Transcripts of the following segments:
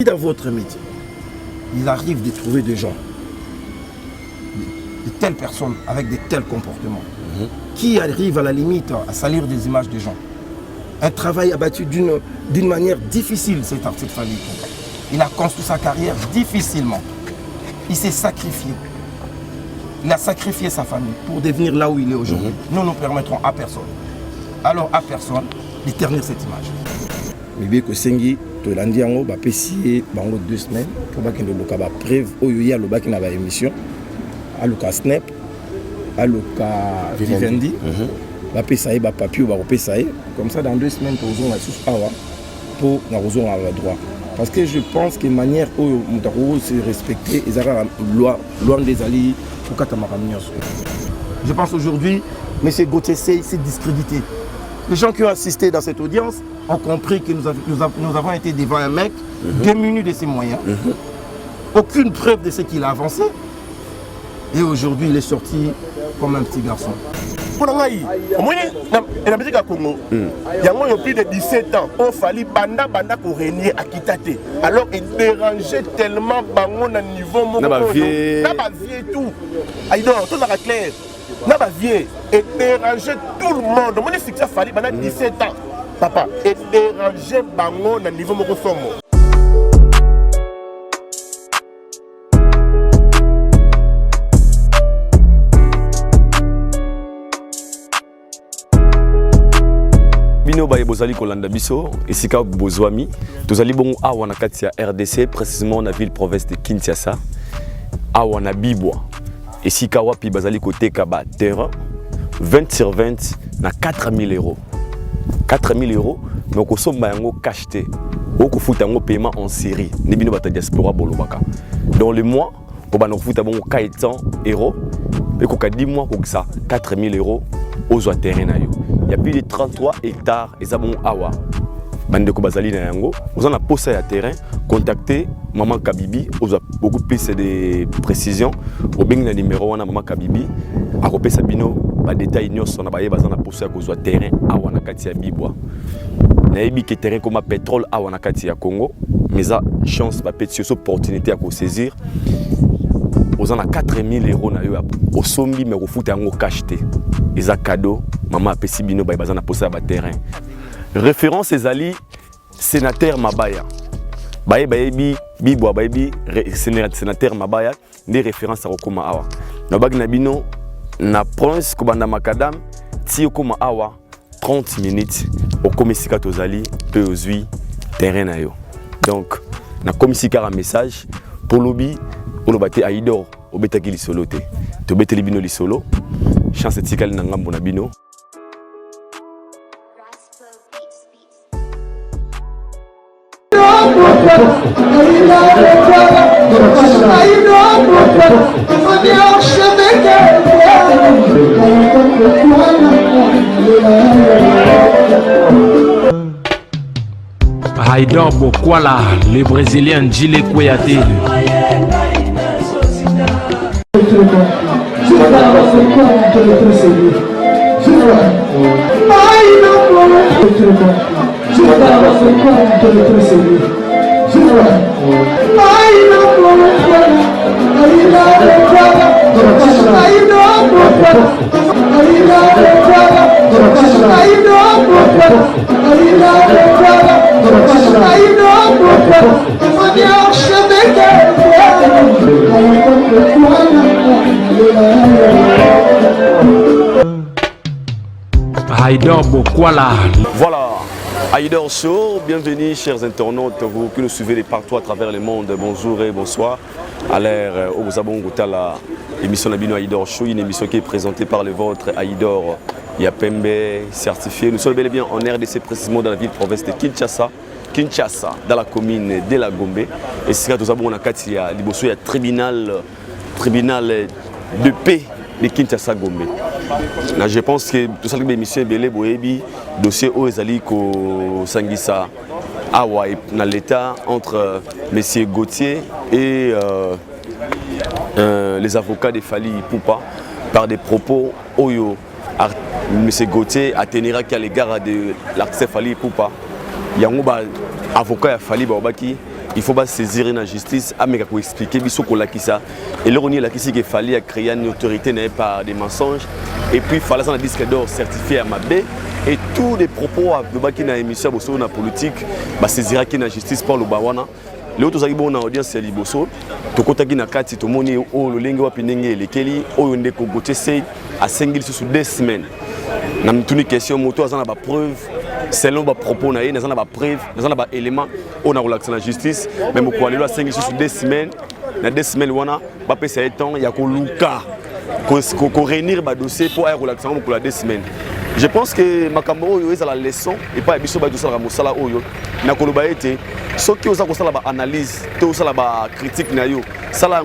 Si dans votre métier, il arrive de trouver des gens, de telles personnes avec de tels comportements, qui arrivent à la limite à salir des images des gens, un travail abattu d'une manière difficile, cette famille. Il a construit sa carrière difficilement. Il s'est sacrifié. Il a sacrifié sa famille pour devenir là où il est aujourd'hui. Nous ne permettrons à personne. Alors à personne de ternir cette image. Mais que Sengi, tu l'as dit, tu as passé 2 semaines, tu as preuve, tu as fait une émission, tu as Snap, tu as Vivendi, tu as fait un papier, comme ça dans 2 semaines, tu as fait pour avoir droit. Parce que je pense que manière où se respecter, ils ont la loi des alliés pour je pense aujourd'hui, M. Gauthier s'est discrédité. Les gens qui ont assisté dans cette audience ont compris que nous avons été devant un mec démuni de ses moyens. Aucune preuve de ce qu'il a avancé. Et aujourd'hui, il est sorti comme un petit garçon. Pour la musique à Congo, il y a plus de 17 ans, on fallait banda pour régner à Kitate. Alors il dérangeait tellement bango na niveau mon vie tout. Aïdor, tout la clair. Na ba vie et dérangeait tout le monde. Mon succès fallait banda 17 ans. Papa, et dérangeait bango na niveau mon somo. Bino baye bozali kolanda biso esika bozwami tozali bongo awa na kati ya RDC précisément na ville province de Kinshasa awa na Bibwa esika wapi bazali koteka ba terrain 20 sur 20 na 4000 euros 4000 euros mais kosomba yango cash te okofuta yango paiement en série ni bino bata diaspora bolobaka dans le mois pour bana kofuta bongo 400 euros et koka 10 mois ko ça 4000 euros aux terrain na yo. Il y a plus de 33 hectares et ça bon awa. Bandeko bazali na yango, vous en a posé à terrain, contactez maman Kabibi, vous a beaucoup plus de précisions. Au bien le numéro wana maman Kabibi, a repé sabino, ba détail nyos na baye bazana posé à cause terrain awa na kati ya Bibwa. Na yebi ke terrain comme pétrole awa na kati ya Congo, mais ça chance ba petite opportunité à ko saisir. Vous en a 4000 euros na yo au sombi mais au foot yango cash te. Ils ont cadeau, maman a pesi bino ba bazana posé à terrain. Référence ezali sénateur Mabaya. Baye bayebi Bibwa bayebi sénateur Mabaya des références à Okoma awa. Na bag na bino na prince kobanda makadam ti Okoma awa 30 minutes au komisika tozali pe ozui terrain na yo. Donc na komisika un message pour lobby pour le bate Aïdor obetaki lisolo te. To beteli bino lisolo. Chance tikali na ngambo na bino. Aïdor Bokwala, le Brésilien Gilles Kouyaté. Aïdor Bokwala. Voilà, Aïdor Show, bienvenue chers internautes, vous qui nous suivez de partout à travers le monde, bonjour et bonsoir. À l'ère où vous avez la émission Nabino Aïdor Show, une émission qui est présentée par le vôtre Aïdor Yapembe, certifié. Nous sommes bel et bien en RDC, précisément dans la ville province de Kinshasa, dans la commune de la Gombe. Et c'est là que nous avons un tribunal de paix de Kinshasa Gombe. Là, je pense que tout ça, l'émission Belé Boébi, dossier Oezali ko Sangisa Awa dans l'état entre M. Gauthier et les avocats de Fali Poupa par des propos Oyo. M. Gauthier a tenu à l'égard de l'artiste Fali Poupa. Il y a un avocat Fali Baobaki il faut pas saisir la justice, mais pour expliquer biso ko lakisa. Et là on est là qu'il fallait créer une autorité n'est pas des mensonges. Et puis il fallait un disque d'or certifié à Mabé. Et tous les propos de baki na émission boso na politique, bah saisira qui na justice pour le bawana. Les autres arrivent en audience c'est liboso. To kotaki na kati to moni o lolenge wa pinenge lekeli o yonde ko gote sei à 5 sur 2 semaines. Na mtuni question moto azana ba preuve selon ba propos na ye nazana ba preuve nazana ba élément on a relaxé la justice même ko alelo à 5 sur 2 semaines na 2 semaines wana ba pesa temps ya ko luka ko réunir ba dossier pour relaxer pour la 2 semaines. Je pense que makambo oyo eza la leçon et pas biso ba dosala mosala oyo na koloba ete soki oza kosala ba analyse te osala ba critique na yo sala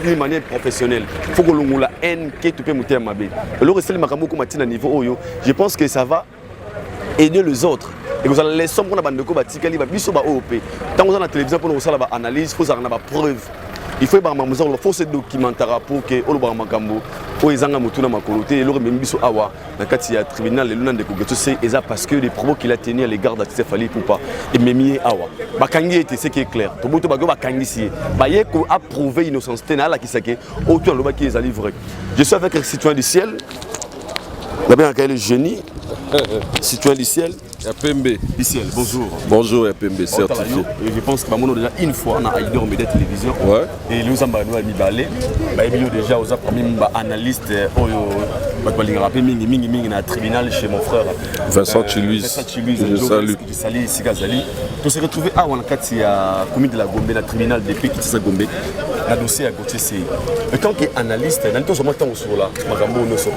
d'une manière professionnelle faut que l'ongula haine que tu peux monter à mabe alors c'est le makambo ko matina niveau oyo je pense que ça va aider les autres et vous allez leçon pour na bandeko batikali ba biso ba OP tant on a la télévision pour osala ba analyse faut ça na ba preuve il faut faut se documenter pour que olo ba makambo o ezanga mutuna makolote et loro membiso awa na kati ya tribunal le luna de kogeto c'est eza parce que les propos qu'il a tenu à l'égard d'Artiste Fally Ipupa et memi awa bakangi était ce qui est clair to boto bago bakangi si ba ye ko approuver innocence na la kisake autour loba qui les a livré. Je suis avec un citoyen du ciel d'abord un génie citoyen du ciel Yapembe. Ciel, bonjour. Bonjour Yapembe, certifié. Et je pense que nous déjà une fois on a Aïdor Média Télévision. Ouais. Et nous avons mis déjà aux analystes mingi na tribunal chez mon frère Vincent Chiluis. Je salue. Tout s'est retrouvé à Wankati à commune de la Gombe, na tribunal de Pékin de Gombe. La dossier à côté c'est. Et tant qu'analyste, dans tout ce moment temps sur là, Magambo no so.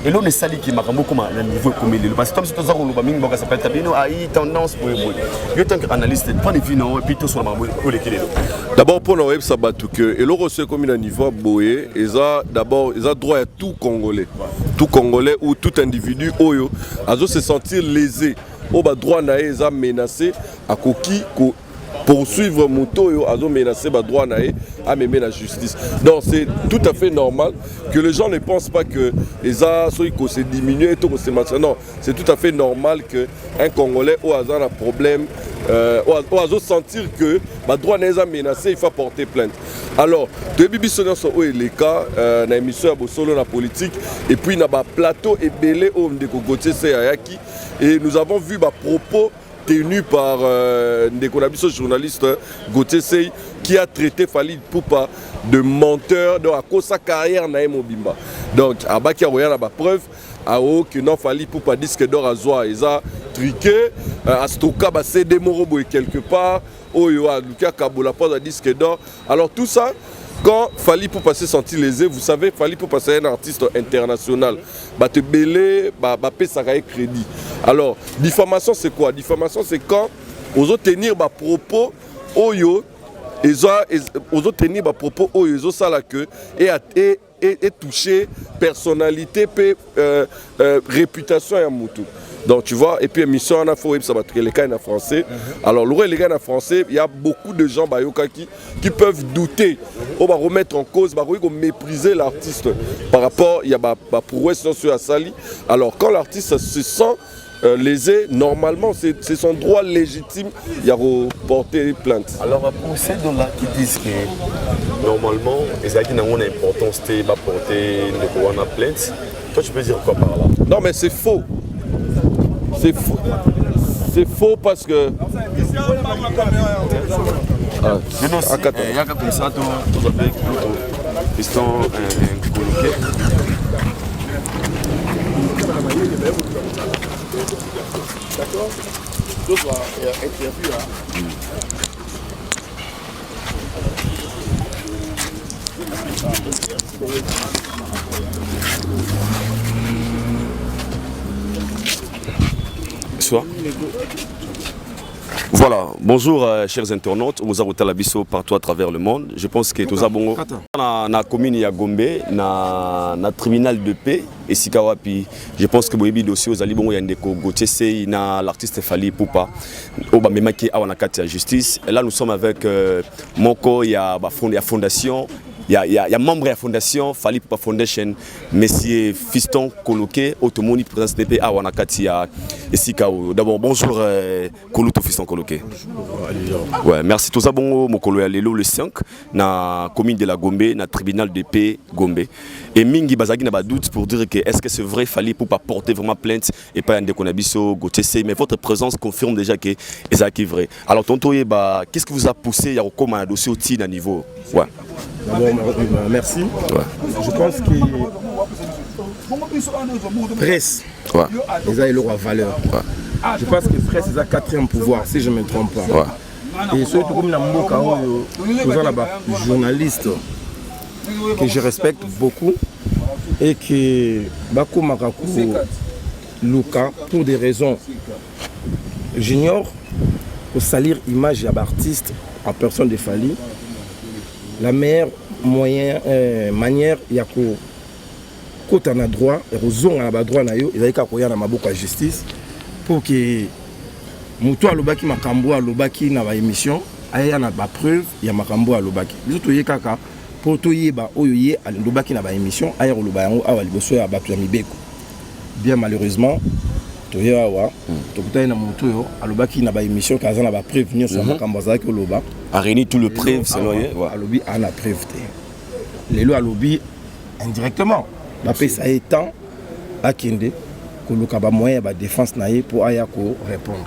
Et l'on est sali qui Magambo comme un niveau comme il parce que comme c'est tout ça on va mingi ça peut être bien a tendance pour moi. Je tant qu'analyste, pas de vie non et puis tout sur Magambo pour les D'abord pour nous web sabatu que et l'on reçoit comme un niveau boé, ils a d'abord ils a droit à tout Congolais. Tout Congolais ou tout individu oyo a se sentir lésé. Au bas droit na ils a menacé à koki ko poursuivre moto yo azo menacer ba droit naé à mener la justice. Donc c'est tout à fait normal que les gens ne pensent pas que les assois se diminuer tout se maintenant. Non, c'est tout à fait normal que un Congolais au hasard a problème au hasard sentir que ba droit naé a menacé il faut porter plainte. Alors, depuis bisonner sur les cas na émission à Bosolo na politique et puis na ba plateau et belé au ndeko Gauthier Seyayaki et nous avons vu ba propos tenu par un journaliste Gauthier Sey qui a traité Fally Ipupa de menteur à cause de sa carrière na Mobimba. Donc, à Baki a la preuve que non Fally Ipupa disque d'or à Zoa, ils ont triqué, à Stoka, c'est des morobo quelque part, Oyo a Luka Kabola pas un disque d'or. Alors tout ça, quand Fally Ipupa s'est senti lésé, vous savez, Fally Ipupa c'est un artiste international. Bah te belé, bah paie ça crédit. Alors, diffamation c'est quoi? Diffamation c'est quand on veut tenir bah propos oyo, on veut tenir bah propos oyo, ça là que et toucher personnalité, réputation et un moutou. Donc tu vois, et puis émission en afro, ça va les cas en français. Alors les gars en français, il y a beaucoup de gens qui peuvent douter, on va remettre en cause, mépriser l'artiste par rapport, il y a prouesse sur Sali. Alors quand l'artiste se sent lésé, normalement c'est son droit légitime, il y a porter plainte. Alors pour ces gens-là qui disent que normalement, ils ont une importance de porter une plainte, toi tu peux dire quoi par là? Non mais c'est faux. C'est faux. C'est faux parce que. Voilà, bonjour chers internautes, vous avez la biso partout à travers le monde. Je pense que tous abongo na commune ya Gombe na tribunal de paix et Sikawapi. Je pense que boyebi dossier aux alibongo ya ndeko Gauthier Sey na l'artiste Fally Ipupa au ba memaki awana kati ya justice. Et là nous sommes avec Moko ya fondation y a membre de la fondation Fali Poupa Foundation monsieur Fiston Koloké automoni présence DP à Wanakati à Esikao. D'abord bonjour Koluto Fiston Koloké. Ouais, merci tout ça bon mokolo ya lelo le 5 na commune de la Gombe na tribunal de paix Gombe et mingi bazaki na ba doute pour dire que est-ce que c'est vrai Fali Poupa porter vraiment plainte et pas Ndeko Nabiso Gotese, mais votre présence confirme déjà que c'est vrai. Alors tonton Yeba, qu'est-ce qui vous a poussé à recommander un dossier au niveau? Ouais. Merci. Ouais. Je pense que presse, ouais. ils ont leur valeur. Ouais. Je pense que presse est le quatrième pouvoir, si je ne me trompe pas. Ouais. Et surtout comme nous avons des journalistes que je respecte beaucoup et que Bako Makaku Luka, pour des raisons j'ignore, pour salir l'image d'artiste en personne de Fali, la meilleure manière, il y a que quand on a droit, et on a droit, il y a la justice pour que Moutou Alobaki Makambo Alobaki na émission, il y a des preuves, il y a Makambo Alobaki. Surtout, il y a pour tout y est, Alobaki na émission, il y a Olobayango, il y a Abatu Amibeko. Bien malheureusement, il y a Alobaki na émission, il y a des preuves sur Makambo Zaki Oloba. A réuni tout le preuve, selon eux. Alobi a la preuve. Les lois Alobi indirectement. Ça est temps à Kinde que le Kaba moyen de défense naïe pour Ayako répondre.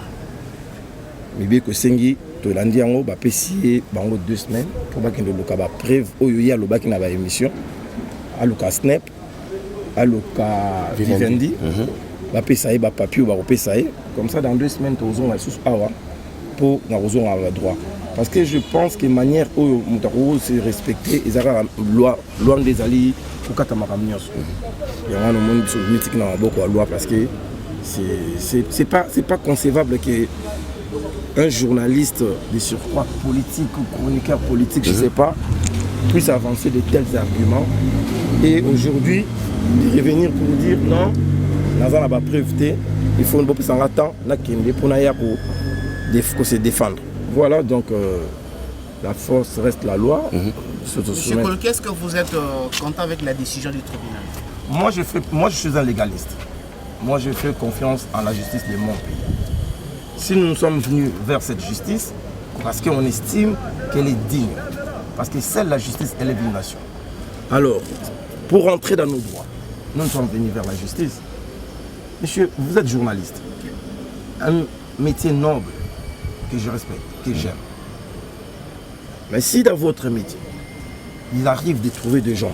Mais bien que Sengi, Tolandi Ango, va payer 2 semaines pour que le Kaba preuve au Yoya Lobaki na émission, à Luka Snap, à Luka Vivendi, va payer papier, va payer comme ça dans 2 semaines, tu as sous awa pour avoir droit. Parce que je pense que manière où Moutaro s'est respecté, ils ont la loi des alliés pour Katamakamios. Il y a un monde sur le mythique dans la loi parce que c'est pas concevable qu'un journaliste de surcroît politique ou chroniqueur politique, je ne sais pas, puisse avancer de tels arguments. Et aujourd'hui, de revenir pour dire non, nous avons la preuve, il faut une bonne temps pour se défendre. Voilà, donc la force reste la loi. Monsieur Koloké, est-ce que vous êtes content avec la décision du tribunal? Moi, je suis un légaliste. Moi, je fais confiance en la justice de mon pays. Si nous sommes venus vers cette justice, parce qu'on estime qu'elle est digne, parce que seule la justice élève une nation. Alors, pour rentrer dans nos droits, nous sommes venus vers la justice. Monsieur, vous êtes journaliste. Un métier noble que je respecte, que j'aime. Mais si dans votre métier, il arrive de trouver des gens,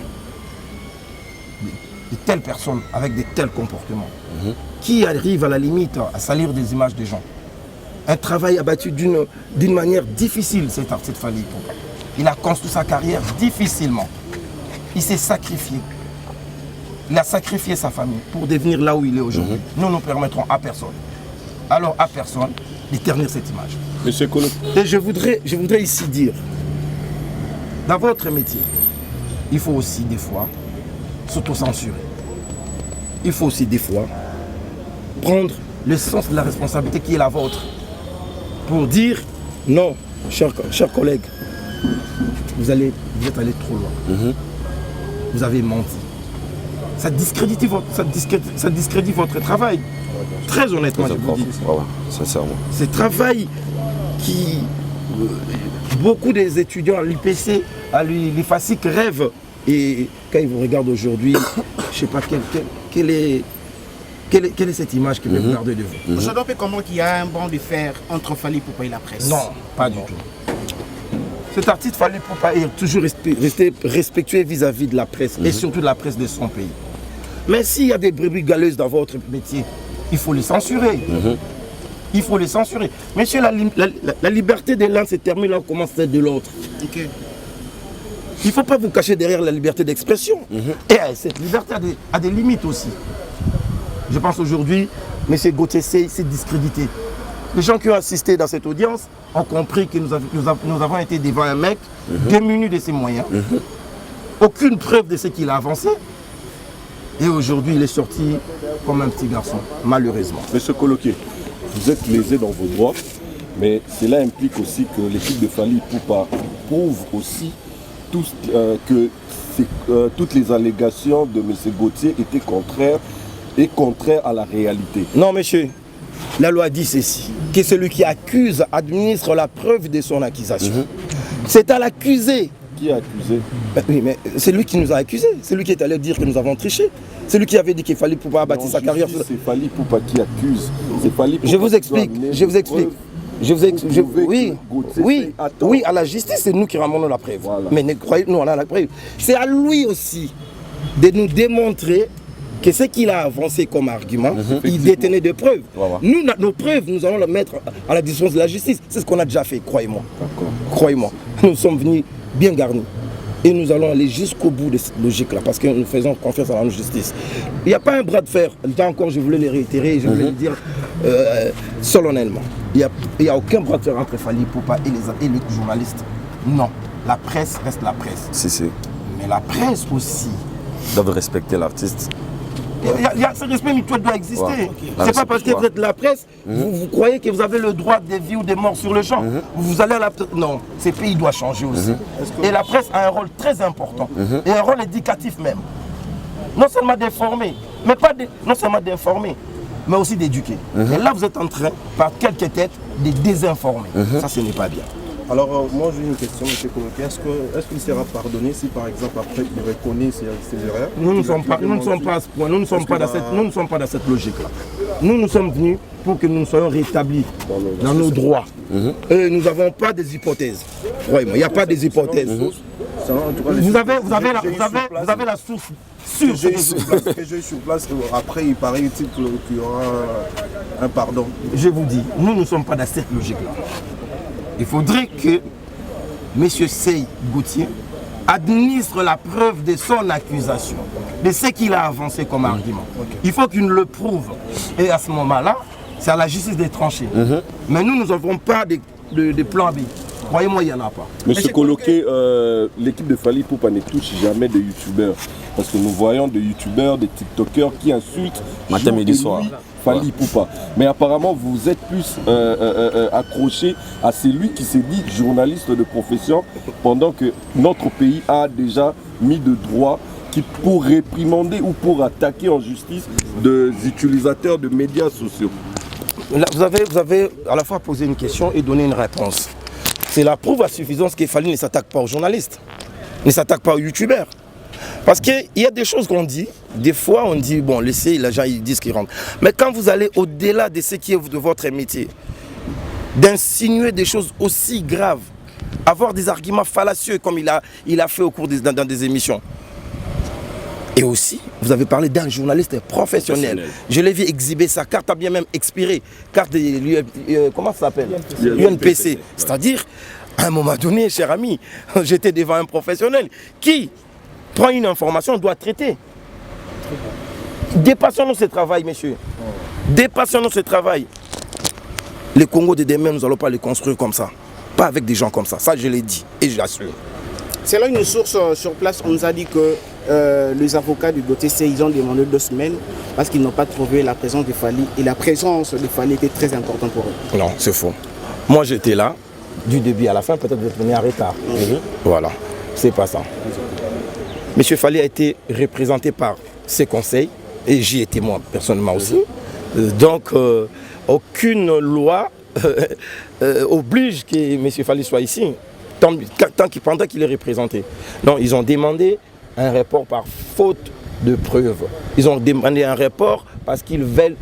de telles personnes avec de tels comportements, qui arrivent à la limite à salir des images des gens, un travail abattu d'une manière difficile, cet artiste Fali Poupa. Il a construit sa carrière difficilement. Il s'est sacrifié. Il a sacrifié sa famille pour devenir là où il est aujourd'hui. Nous ne permettrons à personne. Alors à personne de ternir cette image. Monsieur Koloké. Et je voudrais ici dire, dans votre métier, il faut aussi des fois s'auto-censurer. Il faut aussi des fois prendre le sens de la responsabilité qui est la vôtre pour dire non, chers collègues, vous êtes allé trop loin. Vous avez menti. Ça discrédite votre travail. Très honnêtement, je vous dis. Sincèrement. Ce travail qui beaucoup des étudiants à l'UPC, à l'IFASIC rêvent. Et quand ils vous regardent aujourd'hui, je ne sais pas quelle est cette image que vous regardez de vous. Aujourd'hui, comment il y a un banc de fer entre Fali Poupa et la presse? Non, pas du tout. Cet artiste Fali Poupa est toujours resté respectueux vis-à-vis de la presse et surtout de la presse de son pays. Mais s'il y a des brebis galeuses dans votre métier, il faut les censurer. Il faut les censurer. Monsieur, la liberté de l'un se termine là où commence celle de l'autre. Okay. Il ne faut pas vous cacher derrière la liberté d'expression. Et cette liberté a des limites aussi. Je pense aujourd'hui, M. Gauthier s'est discrédité. Les gens qui ont assisté dans cette audience ont compris que nous avons été devant un mec démuni de ses moyens. Aucune preuve de ce qu'il a avancé. Et aujourd'hui, il est sorti comme un petit garçon, malheureusement. Monsieur Koloké, vous êtes lésé dans vos droits, mais cela implique aussi que l'équipe de Fali Poupa prouve aussi tous que toutes les allégations de M. Gauthier étaient contraires à la réalité. Non, monsieur. La loi dit ceci, que celui qui accuse administre la preuve de son accusation. C'est à l'accusé. Qui a accusé? Oui, mais c'est lui qui nous a accusés. C'est lui qui est allé dire que nous avons triché. C'est lui qui avait dit qu'il fallait pouvoir bâtir sa carrière. C'est Fally Poupa qui accuse. Je vous explique. Oui, à la justice, c'est nous qui ramenons la preuve. Voilà. Mais croyez-nous, on a la preuve. C'est à lui aussi de nous démontrer que ce qu'il a avancé comme argument, il détenait des preuves. Voilà. Nous, nos preuves, nous allons les mettre à la disposition de la justice. C'est ce qu'on a déjà fait, croyez-moi. Croyez-moi. Nous sommes venus bien garnis. Et nous allons aller jusqu'au bout de cette logique-là, parce que nous faisons confiance à la justice. Il n'y a pas un bras de fer. Là encore, je voulais le réitérer, je voulais le dire solennellement. Il n'y a aucun bras de fer entre Fally Poupa et les journalistes. Non. La presse reste la presse. Si. Mais la presse aussi doivent respecter l'artiste. Ce respect mutuel doit exister. Ouais. C'est pas parce que vous êtes la presse, vous croyez que vous avez le droit des vies ou des morts sur le champ. Vous allez à la... Non, ce pays doit changer aussi. Et la presse a un rôle très important. Et un rôle éducatif même. Non seulement d'informer, mais pas non seulement d'informer, mais aussi d'éduquer. Et là, vous êtes en train, par quelques têtes, de désinformer. Ça, ce n'est pas bien. Alors, moi j'ai une question, M. Coloquet. Est-ce qu'il sera pardonné si, par exemple, après il reconnaît ses erreurs? Nous ne sommes pas à ce point, nous ne sommes pas dans cette logique-là. Nous sommes venus pour que nous soyons rétablis dans nos droits. Et nous n'avons pas des hypothèses. Croyez-moi, il n'y a pas des hypothèses. Vous avez la source sûre. Que j'ai sur place, après il paraît-il qu'il y aura un pardon. Je vous dis, nous ne sommes pas dans cette logique-là. Il faudrait que M. Sey Gauthier administre la preuve de son accusation, de ce qu'il a avancé comme argument. Il faut qu'il le prouve. Et à ce moment-là, c'est à la justice de trancher. Mais nous n'avons pas de plan B. Croyez-moi, il n'y en a pas. Monsieur Coloquet, l'équipe de Fally Poupa ne touche jamais de youtubeurs. Parce que nous voyons des youtubeurs, des tiktokers qui insultent matin, midi, soir Fally Poupa. Mais apparemment, vous êtes plus accroché à celui qui s'est dit journaliste de profession, pendant que notre pays a déjà mis de droit pour réprimander ou pour attaquer en justice des utilisateurs de médias sociaux. Là, vous avez à la fois posé une question et donné une réponse. C'est la preuve à suffisance que Fally ne s'attaque pas aux journalistes, ne s'attaque pas aux youtubeurs. Parce qu'il y a des choses qu'on dit, des fois on dit, bon, laissez les gens, ils disent qu'ils rentrent. Mais quand vous allez au-delà de ce qui est de votre métier, d'insinuer des choses aussi graves, avoir des arguments fallacieux comme il a fait au cours dans des émissions. Et aussi, vous avez parlé d'un journaliste professionnel. Je l'ai vu exhiber sa carte, a bien même expiré, carte de comment ça s'appelle, UNPC. C'est-à-dire, à un moment donné, cher ami, j'étais devant un professionnel qui prend une information, doit traiter. Dépassons-nous ce travail, messieurs. Dépassons-nous ce travail. Le Congo de demain, nous n'allons pas le construire comme ça. Pas avec des gens comme ça. Ça, je l'ai dit et je l'assure. Selon une source sur place, on nous a dit que les avocats du Gauthier, ils ont demandé 2 semaines parce qu'ils n'ont pas trouvé la présence de Fally. Et la présence de Fally était très importante pour eux. Non, c'est faux. Moi, j'étais là, du début à la fin, peut-être vous êtes venu en retard. Voilà, c'est pas ça. Monsieur Fally a été représenté par ses conseils, et j'y étais moi personnellement aussi. Donc, aucune loi oblige que M. Fally soit ici, pendant qu'il est représenté. Non, ils ont demandé un report par faute de preuves. Ils ont demandé un report parce qu'ils veulent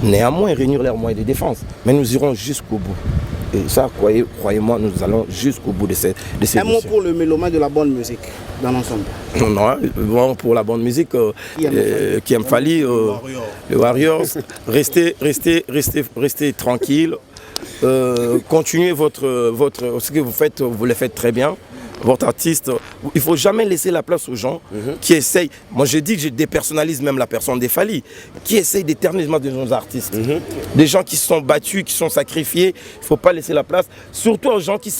néanmoins réunir leurs moyens de défense. Mais nous irons jusqu'au bout. Et ça, croyez-moi, nous allons jusqu'au bout de ces Un mot pour le mélomane de la bonne musique, dans l'ensemble. Non, bon, pour la bonne musique, qui aime Fally, les Warriors, restez tranquille. Continuez ce que vous faites, vous le faites très bien. Votre artiste, il ne faut jamais laisser la place aux gens qui essayent, moi je dis que je dépersonnalise même la personne des Fally, qui essayent d'éterniser de nos artistes. Des gens qui se sont battus, qui sont sacrifiés, il ne faut pas laisser la place, surtout aux gens qui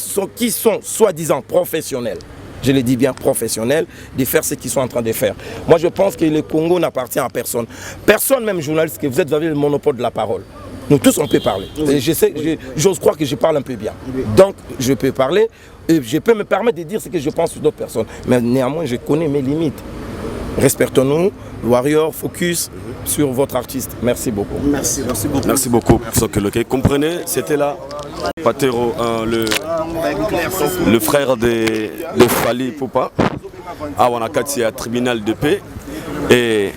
sont soi-disant professionnels. Je le dis bien, professionnels, de faire ce qu'ils sont en train de faire. Moi je pense que le Congo n'appartient à personne. Personne, même journaliste, que vous avez le monopole de la parole. Nous tous on peut parler. J'ose croire que je parle un peu bien. Donc je peux parler. Et je peux me permettre de dire ce que je pense sur d'autres personnes. Mais néanmoins, je connais mes limites. Respectons-nous, Warrior, focus sur votre artiste. Merci beaucoup. Merci beaucoup. Merci beaucoup. Comprenez, c'était là Patero, le frère de Fally Ipupa, à Wanakatia, tribunal de paix. Et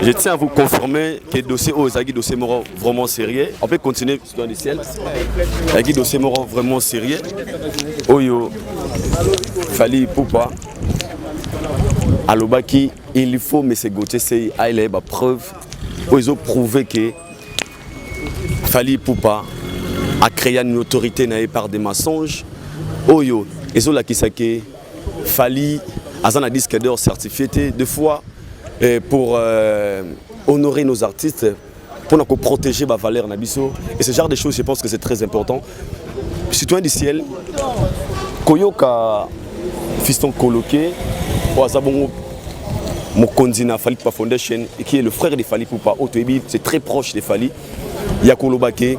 je tiens à vous confirmer que le dossier est dossier vraiment sérieux. On peut continuer dans le ciel. Il y a dossier vraiment sérieux. Oyo Fally Ipupa. Alobaki, il faut, mais c'est Gauthier, c'est une preuve. Ils ont prouvé que Fally Ipupa a créé une autorité par des mensonges. Oyo, ils ont la kisake Fally a un disque d'or certifié deux fois pour honorer nos artistes, pour protéger ma valeur nabiso. Et ce genre de choses, je pense que c'est très important. Citoyen du ciel, Koyoka fiston coloqué, mon candidat Fally Ipupa Foundation, qui est le frère de Fally Ipupa, c'est très proche de Fally. Yakolobake,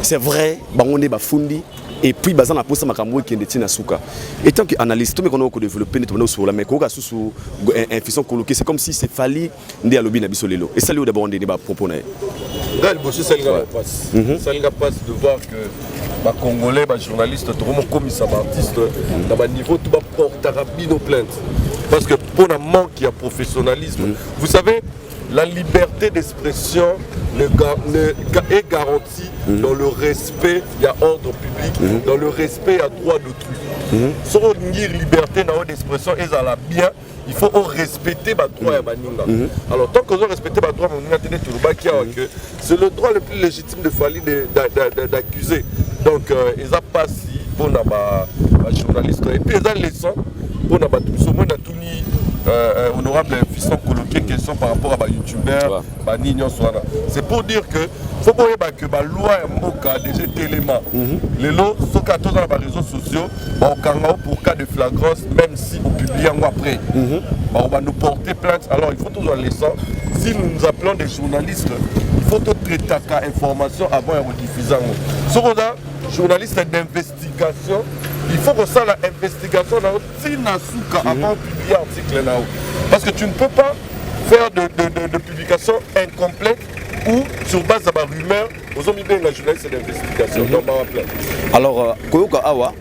c'est vrai, on est fundi. Et puis, on a posé ma caméra qui est Nasuka. Et tant qu'analyste, tout le monde a développé notre sur la mais quand on a sous un fisson coloqué, c'est comme si c'est Fally de à l'objet nabisolelo. Et ça, lui, d'abord, on débat proposer. Là, le bossé, ça lui passe de voir que les Congolais, les journalistes, les commissaires artistes, dans le niveau, tout le monde porte nos plaintes. Parce que pour un manque, il y a professionnalisme. Vous savez, la liberté d'expression est garantie dans le respect, il y a ordre public, dans le respect, il y a droit d'autrui. Si on dit liberté d'expression, bien, il faut respecter les droits de Baninga. Alors, tant qu'on respecte les droits de Baninga, c'est le droit le plus légitime de Fally d'accuser. Donc, ils n'ont pas si pour les journalistes. Et puis, ils ont laissé pour les honorable fiston coloqué question par rapport à les youtubeurs, c'est pour dire que faut que la loi est déjà éléments. Les lots sont dans les réseaux sociaux, pour cas de flagrance, même si on publie après. On va nous porter plainte. Alors il faut toujours laisser. Si nous appelons des journalistes, il faut tout traiter l'information avant de diffuser. Si on a journaliste d'investigation, il faut que ça l'investigation avant de publier l'article. Parce que tu ne peux pas faire de publication incomplète ou sur base de la rumeur, aux hommes de la journaliste d'investigation. Alors, Koyoka Awa,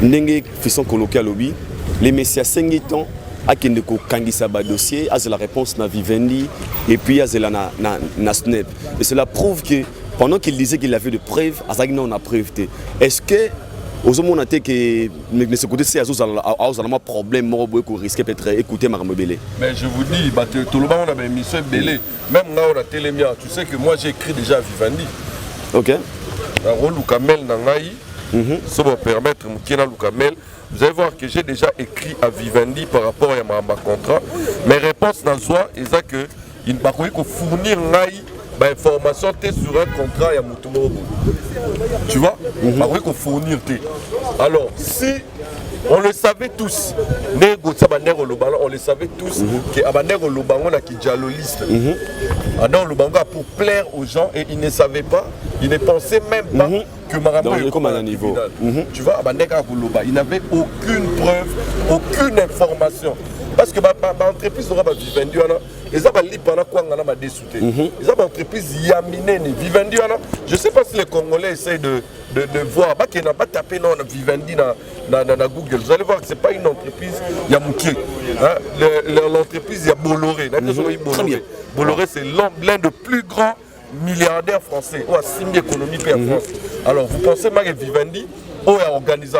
Nenge Fisson Coloqué à lobby, les messieurs 5 ans, à qui ne kangisa ba dossier, à la réponse na Vivendi et puis à la Snap. Et cela prouve que pendant qu'il disait qu'il avait de preuves, à ça on a preuve. Est-ce que aux hommes on a été que de ce côté c'est un problème qu'on risque peut-être écouter Maramobélé. Mais je vous dis, tout le monde on a une émission Bélé. Même là on a Télémia. Tu sais que moi j'ai écrit déjà à Vivendi. Ok. Dans Lukamel Nangaï, ça va permettre Mukina Lukamel. Vous allez voir que j'ai déjà écrit à Vivendi par rapport à ma contrat. Mes réponses dans soi, c'est que il ne va pas fournir Naï. Information sur un contrat et à Moutoumoro. Tu vois, après qu'on fournir. Alors, si on le savait tous, on le savait tous que Abaner Olobango n'a qui dialoliste. Alors, Olobango pour plaire aux gens et ils ne savaient pas, ils ne pensaient même pas que Marambo est comme un niveau. Tu vois, Abaner Oloba, il n'avait aucune preuve, aucune information. Parce que l'entreprise aura Vivendi, ils ont dit pendant quoi on a des sous. Ils ont une entreprise Yamine, Vivendi. Je ne sais pas si les Congolais essayent de voir. Ils n'ont pas tapé Vivendi dans Google. Vous allez voir que ce n'est pas une entreprise Yamouké. L'entreprise Bolloré. Bolloré, c'est l'un des plus grands milliardaires français. Ou à 6 000 économies en France. Alors vous pensez que Vivendi a organisé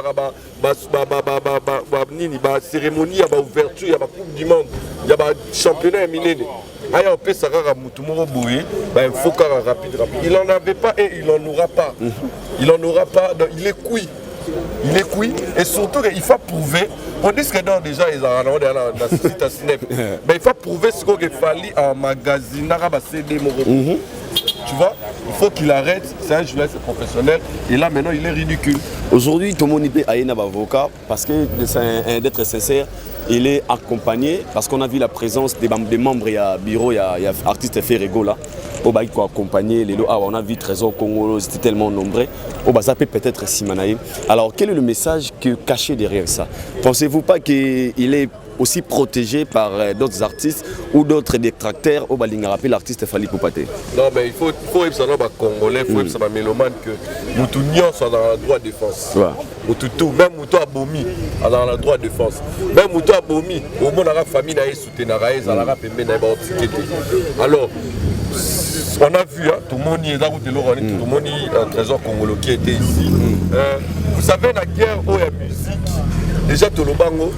la cérémonie, la ouverture, la Coupe du Monde, il y a le championnat éminé. On peut savoir il faut rapide. Il n'en avait pas et il n'en aura pas. Il n'en aura pas. Il est cuit. Il est cuit. Et surtout, il faut prouver. On dit que non, déjà, ils ont dans la société à Snap. Mais il faut prouver ce qu'il fallait en magazine. Tu vois, il faut qu'il arrête. C'est un journaliste professionnel. Et là, maintenant, il est ridicule. Aujourd'hui, tout le monde est un avocat parce que, d'être sincère, il est accompagné parce qu'on a vu la présence des membres, il y a bureau, il y a artiste Ferrego là. qui accompagner les lots. On a vu Trésor Congo, c'était tellement nombreux. Ça peut peut-être Simanaï. Alors, quel est le message caché derrière ça? Pensez-vous pas qu'il est aussi protégé par d'autres artistes ou d'autres détracteurs au Balinga rappelle l'artiste Fally Poupaté? Non, mais il faut que ça soit congolais, il faut que ça soit mélomane que Moutounion soit dans la droit de défense. Moutoutou, même Moutou Abomi dans la droit de défense. Même Moutou Abomi, au moins dans la famille, il y a soutenu, alors, on a vu, tout le monde y est là, tout le monde y est un trésor congolais qui était ici. Vous savez, la guerre où il y a musique, déjà tout le bango,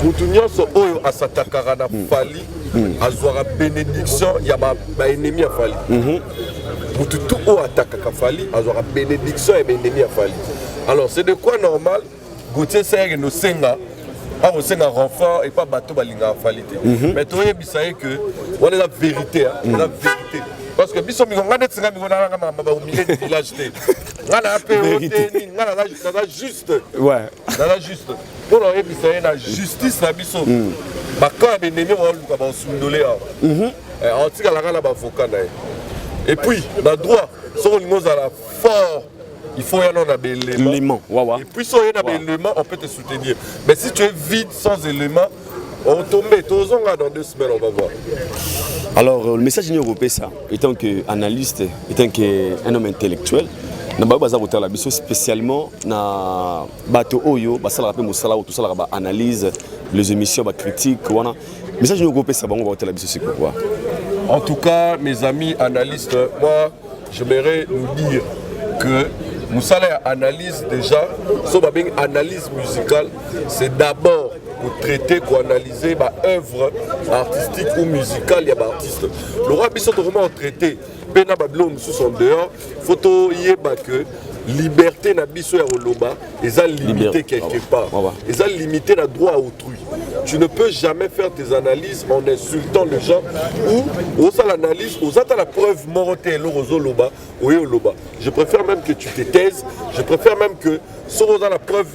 Moutounion oyo asatakara na Fally azwara bénédiction ya ba ennemi ya Fally. Moututu o atakaka Fally azwara bénédiction ya ba ennemi ya Fally. Alors c'est de quoi normal Gauthier Seye no senga a senga renfort et pas bateau balinga Fally te. Mais toye bisaye que on est la vérité, la vérité. Parce que biso mingo ngane tsinga mingo na ngama ba au milieu du village te. Ngana apeote ni ngana la juste. Ouais. La juste. Pour la justice na biso. Ba quand ennemi on luka ba sundolé a. En tika la ngana ba avocat na. Et puis na droit, so lingo za la fort. Il faut y aller dans des éléments. Et puis si on y a des éléments, on peut te soutenir. Mais si tu es vide sans éléments, on tombe, dans 2 semaines, on va voir. Alors, le message européen, ça, étant qu'analyste, étant qu'un homme intellectuel, spécialement dans bateau oyo, analyse les émissions, critiques, le message européen, ça va c'est quoi? En tout cas, mes amis analystes, moi, j'aimerais nous dire que nous allons analyse déjà, analyse musicale, c'est d'abord pour traiter, pour analyser ma œuvre artistique ou musicale, il y a des artistes. Le roi Bissot vraiment traité, Pena Babylon sous son dehors, photo yeba que liberté na biso ya oloba, ils ont limité quelque part. Ils ont limité le droit à autrui. Tu ne peux jamais faire tes analyses en insultant les gens ou aux l'analyse, aux la preuve morotée l'orozoloba ou oloba. Je préfère même que tu te taises, je préfère même que si on a la preuve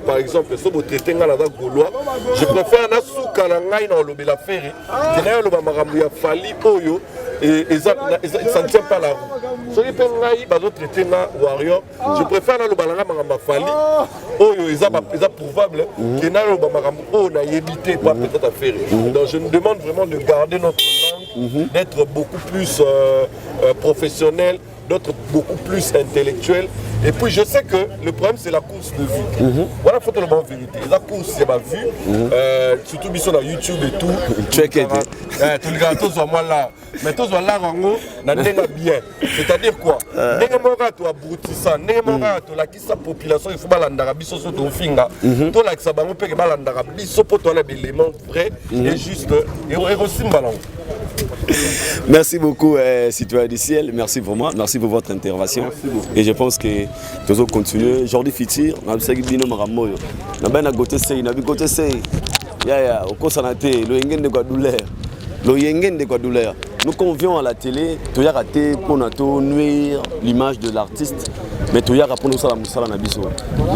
par exemple, si on traite la gaulois, je préfère na souka na ngai na lobe la ferre, que na loba marambu ya Fally oyo et ça ne tient pas la route. Si on traité na warrior, je préfère na loba na marambu Fally oyo est probable que na loba marambu oyo na yebité pas peut-être à faire. Donc je nous demande vraiment de garder notre langue, d'être beaucoup plus professionnel, d'autres beaucoup plus intellectuels. Et puis je sais que le problème c'est la course de vue. Voilà, il faut te le dire en vérité. La course, c'est ma vue, surtout sur YouTube et tout. Check it. Tout le gars, tous moi là. Mais tous là, on a bien. C'est-à-dire quoi? Nengemora to abrutissant, nengemora to la qui sa population, il faut balandara biso so ton finga. To la qui sa bango pe balandara biso pour toi les éléments vrais et juste et aussi balan. Merci beaucoup, citoyen du ciel. Merci vraiment. Merci pour votre intervention. Et je pense que nous allons continuer. Jordi Fitir, nous avons dit que nous avons nous convions à la télé, tu as raté pour nuire l'image de l'artiste, mais tu as rappelé ça à la biso.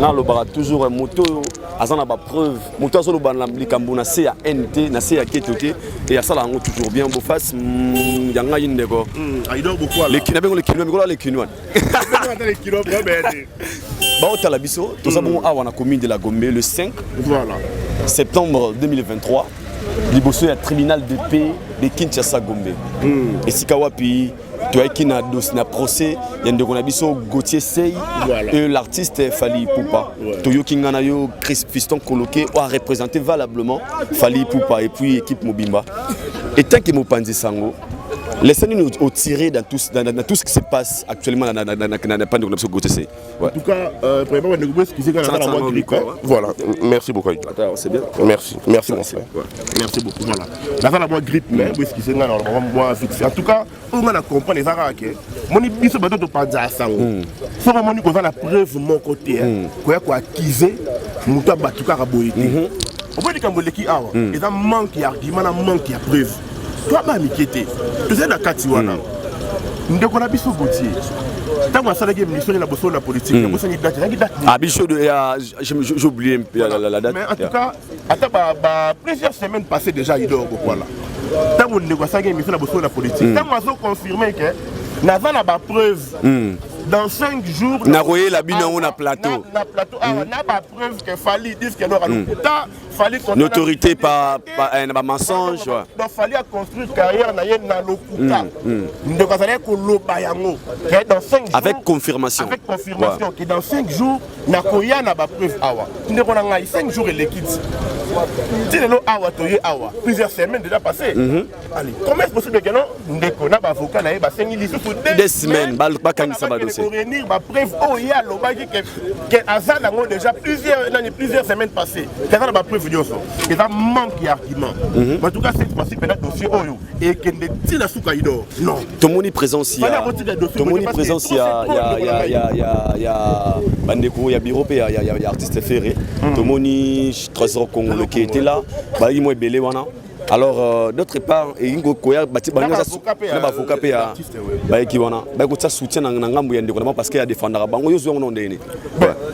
Là, le bar toujours un moto, à ça n'a pas preuve. Moto sur le ban l'amblicambona, c'est à NT, na c'est à Kétoté, et à ça là on toujours bien beau face. Yanga yindego. Aïdor beaucoup. Les kinabeng les kinois, mais quoi les kinois? Les kinois, bah au Talabiso, tout ça bon à la commune de la Gombe le 5 septembre 2023. Liboso ya tribunal de paix de Kinshasa Gombe. Et si kawapi tu as qui na procès yende ko na biso Gauthier Seye et l'artiste Fally Poupa. Toyo kingana yo Chris Fiston coloqué a représenté valablement Fally Poupa et puis équipe Mobimba. Et tant que Mopanzi Sango laissez-nous nous tirer dans tout ce qui se passe actuellement dans la panne de Gauthier Seye. En tout cas, vraiment, nous pouvons excuser quand on a grip. Voilà, merci beaucoup. C'est bien. Merci mon frère. Merci beaucoup. Voilà. Dans la boîte grippe, mais vous excuser quand on va fixer. En tout cas, on a compris les arabes. Mon émission va donc pas dire ça. Faut vraiment nous voir la preuve de mon côté. Quoi quoi acquiser, nous t'as battu car à boiter. On peut dire qu'on veut qui a. Il a manque d'argument, il manque de preuve. Toi, bah, m'inquiéter. Tu sais, la Katiwana. Nous devons la biso Gauthier. Tant que ça, la politique, ah, Bichot, j'ai oublié la date. Mais en tout cas, plusieurs semaines passées déjà, il dort. Voilà. tant que nous avons une mission de la politique, tant que nous avons confirmé que nous avons la preuve. Dans 5 jours, on a la bine on a plateau. On a preuve que Fali dit que l'autorité pas un mensonge. Donc Fali a construit une carrière na Lokuta. Donc ça veut dire que dans 5 jours avec confirmation. Avec confirmation que dans 5 jours nakoya na ba preuve awa. Nous on a 5 jours et l'équipe. Si le awa toye awa, plusieurs semaines déjà passées. Allez, comment est-ce possible que non ndeko na ba avocat na ba 5 listes pour 2 semaines ba kanisa ba dossier. Réunir ma preuve oh il y a l'obagi que Azan a déjà plusieurs semaines passées. C'est ça ma preuve d'osso. Et ça manque d'arguments. En tout cas c'est possible que dossier oh et que ne tire la soukaïdo. Non. Tout le monde est présent ici. Tout le monde est présent ici. Il y a Bandeko, il y a Biro, il y a artiste ferré. Tout le monde est trésor congolais qui était là. Bah il m'a belé wana. Alors d'autre part ingo koya bati bango za na avocat pe ya ba ki wana ba ko tsa soutien na ngambo ya ndeko parce qu'il y a défendre bango yo zo ngono ndene.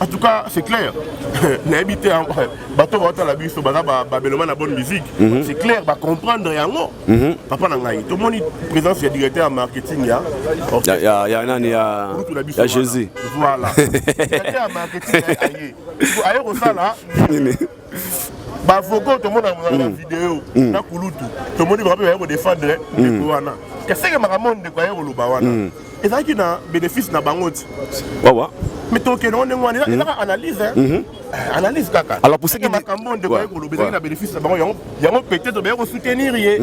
En tout cas c'est clair. Na habité bato ba la biso ba beloma na bonne musique. C'est clair ba comprendre yango. Papa na ngai tout le monde présence ya directeur en marketing ya. Ya nani ya Jésus. Voilà. Directeur en marketing aye ko sala. Bah, faut que tout le monde a une vidéo, na kulutu, tout le monde va défendre le Kouana. Qu'est-ce que Maramon de quoi le Bawana? Et ça qui a bénéfice na bangot. Mais tant que on est analyse, analyse kaka. Alors pour ce qui est Makamon de quoi le besoin na bénéfice na bangot, il y a peut-être bien soutenir hier.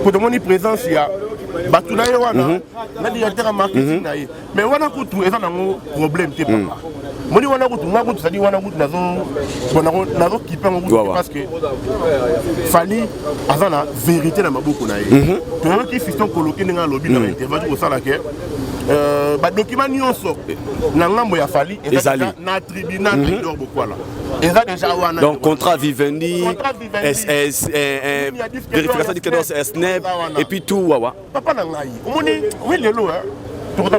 Pour tout le monde présence il y a Batuna Wana, na directeur en marketing na mais wana kutu eza na problème te papa. Moni wana kutu ngaku tsadi wana kutu nazo kipa ngoku parce que Fali azana vérité na maboko na ye. To ki fiston coloquer nga lobby na intervention ko sala ke ba document nyonso na ngambo ya Fali na tribunal d'or bokwala. Donc contrat Vivendi, vérification du cadre SNEP et puis tout wawa. Papa na ngai. Omoni oui lelo hein. Pas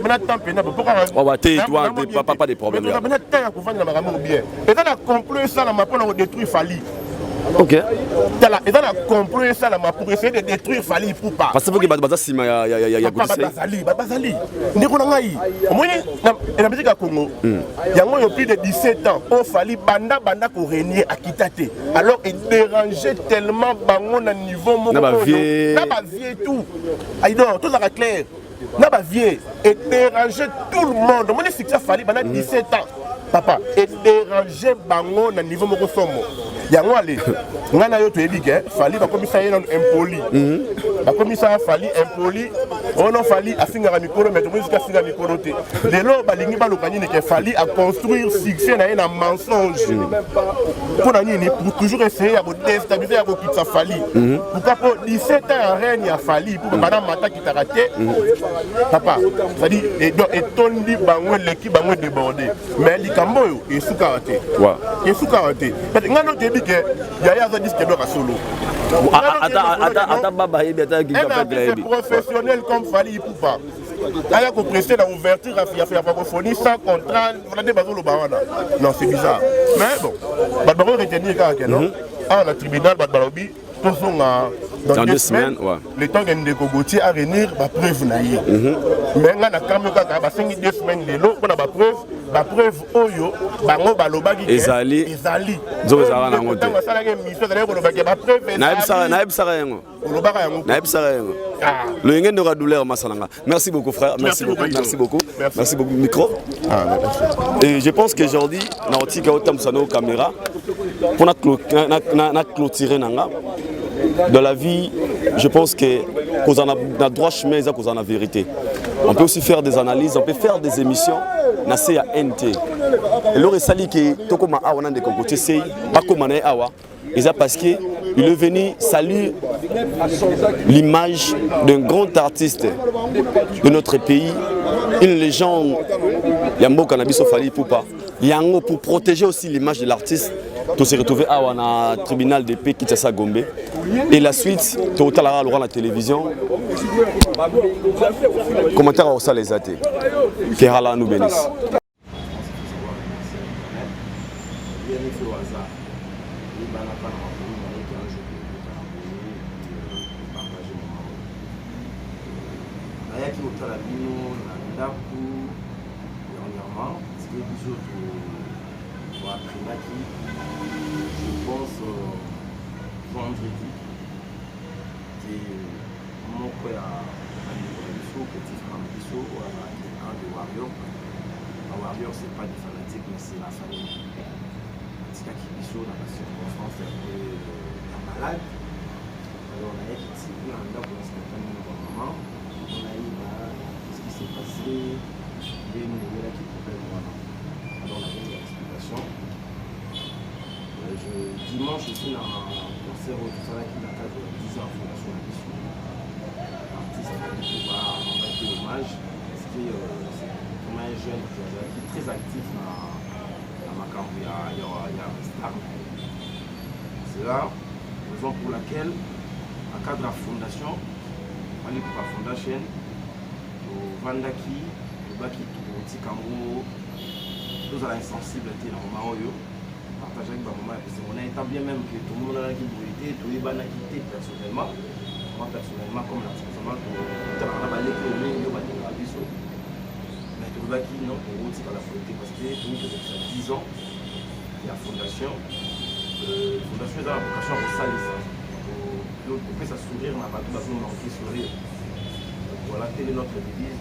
de problème. Et dans la complot ça la mapona on détruire Fali. OK. Et dans la complot ça la pour essayer de détruire Fali pour pas. Parce que vous baza sima ya Bazali. Ndeko na ngai. Omoni na musique ya Congo. Yango yo plus de 17 ans, on Fali banda ko régner à Kitate. Alors il dérangeait tellement bango na niveau moko. Na ba vie tout. Aïdo, tout ça clair. N'a pas vieux et déranger tout le monde. Moi, je Fali pendant 17 ans. Papa, et déranger bango na niveau moko somo. Yango ale. Ngana yo to ebike, Fali ba komisa ye non impoli. Ba komisa Fali impoli. On a Fali a finga mikoro mais to musique a finga mikoro te. Lelo ba lingi ba lokani ne ke Fali a construire succès na na mensonge. Pour pour toujours essayer à déstabiliser à quitter Fali. Pourquoi pour 17 ans règne à Fali pour madame Mata qui t'a raté. Papa, ça dit et tondi bango l'équipe bango débordé. Mais likambo et soukarate. Et soukarate. Ngano te bi que Yaya a dit que doit solo. Attends baba yebi attends qui va faire professionnel comme Fali pour pas. Aya ko prester dans ouverture à faire francophonie sans contrat, voilà des bazolo bawana. Non, c'est bizarre. Mais bon, badbaro retenir quand non. Ah la tribunal badbarobi tous sont dans 2 semaines, le temps que Ndeko Gauthier a venir ba preuve na ye. Mais nga na kamyo kaka ba 5 2 semaines lelo pour ba preuve oyo bango balobaki ezali zo ezala na ngote. Le ngende de douleur masalanga. Merci beaucoup frère, merci beaucoup. Micro. Et je pense qu'aujourd'hui na otika otamsano caméra pour na clôturer nanga. Dans la vie, je pense que qu'on a droit chemin, qu'on a la vérité. On peut aussi faire des analyses, on peut faire des émissions. Na se ya NT. Et le resali que tokoma awana de Congo c'est pas comme on est awa. Et ça parce que il est venu saluer l'image d'un grand artiste de notre pays, une légende. Yambo Cannabis Fali Poupa. Yango pour protéger aussi l'image de l'artiste. Tout s'est retrouvé à un tribunal de paix Kinshasa Gombe. Et la suite, tout à l'heure à la télévision. Commentaire au salle les athées. Kerala nous bénisse. nayaki kotala bino na ndako dernièrement parce que biso toaprimaki je pense vendredi ke moko ya bandeko na biso petit frère na biso un de Warrior. Warrior c'est pas des fanatiques mais c'est la famille atikaki biso na bacirconstance un peu malade. Alors on a été tiré en dedans pour l'instant moment. On a eu qu'est-ce qui s'est passé, les nouvelles qui problème voilà. Alors on a eu l'explication. Dimanche aussi dans un concert au Tsala qui n'a pas de 10 ans en fondation de mission. L'artiste a dit qu'on va rendre hommage parce que c'est vraiment un jeune qui est très actif dans ma carrière, il y a un star. C'est la raison pour laquelle en cadre de la fondation, on est pour la fondation, au Vandaki, au Baki, au Tikango, tous à l'insensibilité dans le moment où partager avec maman, on a établi même que tout le monde a qui brûlé, tout le monde a quitté personnellement. Moi personnellement, comme l'artiste, on a balé que le milieu va être à biso. Mais tout le Baki, non, pour eux, c'est pas la politique parce que tout le monde a 10 ans, il y a fondation. La fondation est dans la vocation au salir. L'autre côté, ça sourire, on n'a pas tout à fait manqué sourire. Voilà, telle est notre devise.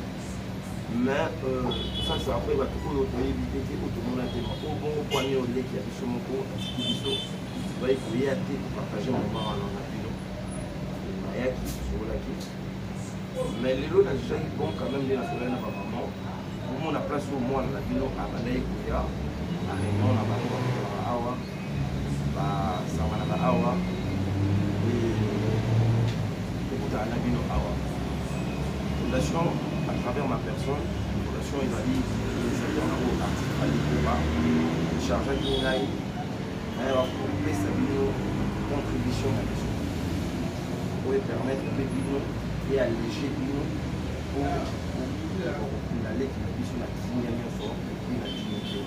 Mais tout ça, c'est après, il va tout éviter que tout le monde a été mort. Au bon poignet au lait qui a fait sur mon cours, il va y aller pour partager mon moment en appuyant. Il y a qui sur la qui. Mais les lots, déjà, ils vont quand même les nationaux à maman. Au moins, on a place au moins dans la ville, à Balaï, Kouya, à Réunion, à Balaï, à Awa, à Samanaba Awa. Fondation, à travers ma personne, Fondation Ezali, les artistes à l'Ikoba, chargé de l'Inaï, pour sa contribution à l'issue. Pour permettre de vivre et alléger pour aller qui n'a plus la dignité fort, qui n'a dignité.